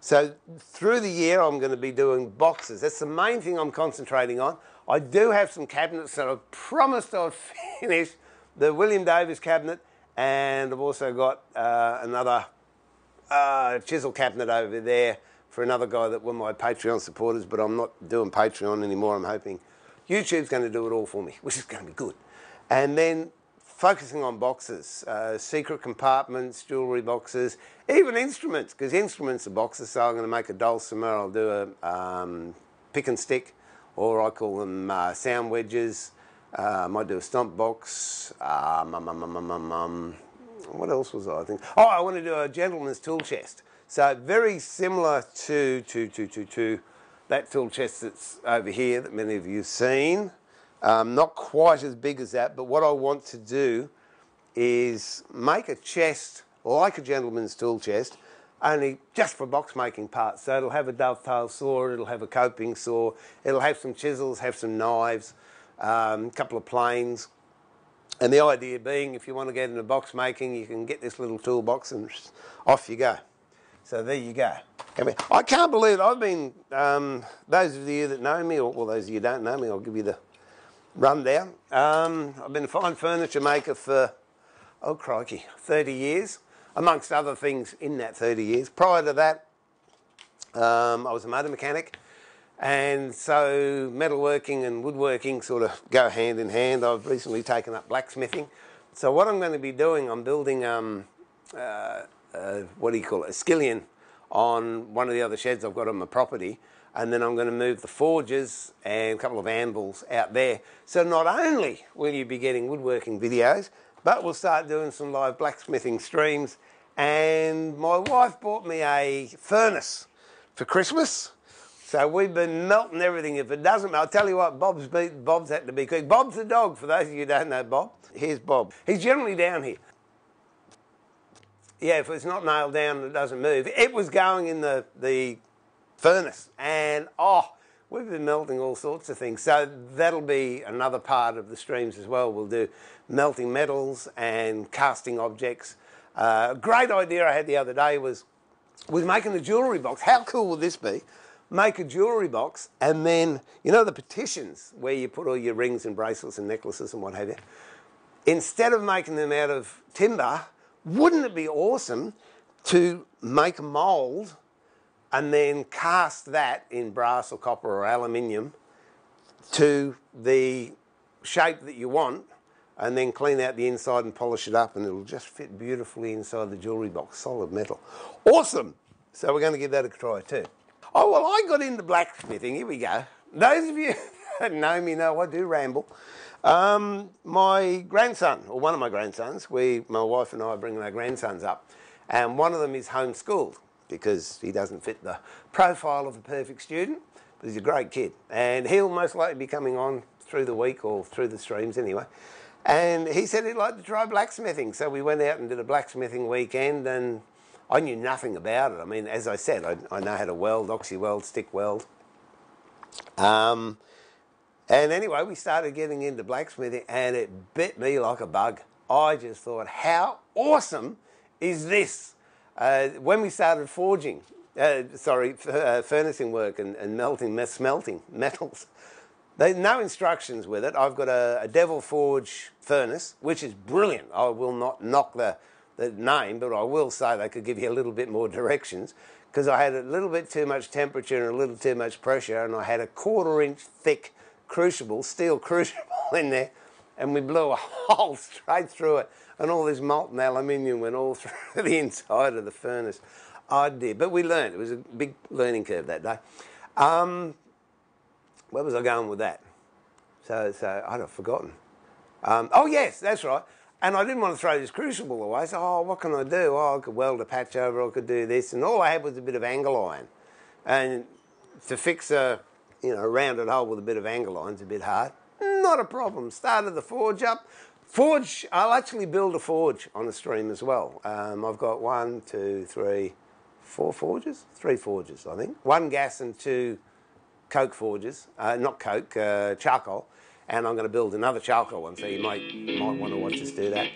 So through the year, I'm going to be doing boxes. That's the main thing I'm concentrating on. I do have some cabinets that I promised I'd finish. The William Davis cabinet, and I've also got another chisel cabinet over there for another guy that were my Patreon supporters, but I'm not doing Patreon anymore. I'm hoping YouTube's going to do it all for me, which is going to be good. And then focusing on boxes, secret compartments, jewellery boxes, even instruments, because instruments are boxes. So I'm going to make a dulcimer, I'll do a pick and stick, or I call them sound wedges. I might do a stomp box. What else was I think? Oh, I want to do a gentleman's tool chest. So very similar to that tool chest that's over here that many of you have seen. Not quite as big as that, but what I want to do is make a chest like a gentleman's tool chest, only just for box making parts. So it'll have a dovetail saw, it'll have a coping saw, it'll have some chisels, have some knives, a couple of planes. And the idea being, if you want to get into box making, you can get this little toolbox and off you go. So there you go. I can't believe it. I've been, those of you that know me, or well, those of you who don't know me, I'll give you the rundown. I've been a fine furniture maker for, oh crikey, 30 years, amongst other things in that 30 years. Prior to that, I was a motor mechanic. And so metalworking and woodworking sort of go hand in hand. I've recently taken up blacksmithing. So what I'm going to be doing, I'm building, what do you call it, a skillion on one of the other sheds I've got on my property. And then I'm going to move the forges and a couple of anvils out there. So not only will you be getting woodworking videos, but we'll start doing some live blacksmithing streams. And my wife bought me a furnace for Christmas. So we've been melting everything. If it doesn't, I'll tell you what, Bob's had to be quick. Bob's the dog, for those of you who don't know Bob. Here's Bob. He's generally down here. Yeah, if it's not nailed down and it doesn't move. It was going in the furnace, and we've been melting all sorts of things. So that'll be another part of the streams as well. We'll do melting metals and casting objects. A great idea I had the other day was making a jewellery box. How cool would this be? Make a jewellery box, and then, you know the petitions where you put all your rings and bracelets and necklaces and what have you? Instead of making them out of timber, wouldn't it be awesome to make a mould and then cast that in brass or copper or aluminium to the shape that you want, and then clean out the inside and polish it up, and it'll just fit beautifully inside the jewellery box, solid metal. Awesome! So we're going to give that a try too. Oh, well, I got into blacksmithing. Here we go. Those of you that know me know I do ramble. My grandson, or one of my grandsons, my wife and I are bringing our grandsons up, and one of them is homeschooled because he doesn't fit the profile of a perfect student, but he's a great kid. And he'll most likely be coming on through the week or through the streams anyway. And he said he'd like to try blacksmithing. So we went out and did a blacksmithing weekend, and I knew nothing about it. I mean, as I said, I know how to weld, oxy weld, stick weld. And anyway, we started getting into blacksmithing, and it bit me like a bug. I just thought, how awesome is this? When we started forging, furnacing work and smelting metals, no instructions with it. I've got a Devil Forge furnace, which is brilliant. I will not knock the name, but I will say they could give you a little bit more directions, because I had a little bit too much temperature and a little too much pressure, and I had a 1/4 inch thick crucible, steel crucible in there, and we blew a hole straight through it, and all this molten aluminium went all through the inside of the furnace. Oh dear, but we learned. It was a big learning curve that day. Where was I going with that? So I'd have forgotten. Oh yes, that's right. And I didn't want to throw this crucible away, so, what can I do? I could weld a patch over, I could do this, and all I had was a bit of angle iron. And to fix a rounded hole with a bit of angle iron's a bit hard. Not a problem. Started the forge up. Forge, I'll actually build a forge on the stream as well. I've got 1, 2, 3, 4 forges? 3 forges, I think. 1 gas and 2 coke forges. Not coke, charcoal. And I'm going to build another charcoal one, so you might want to watch us do that.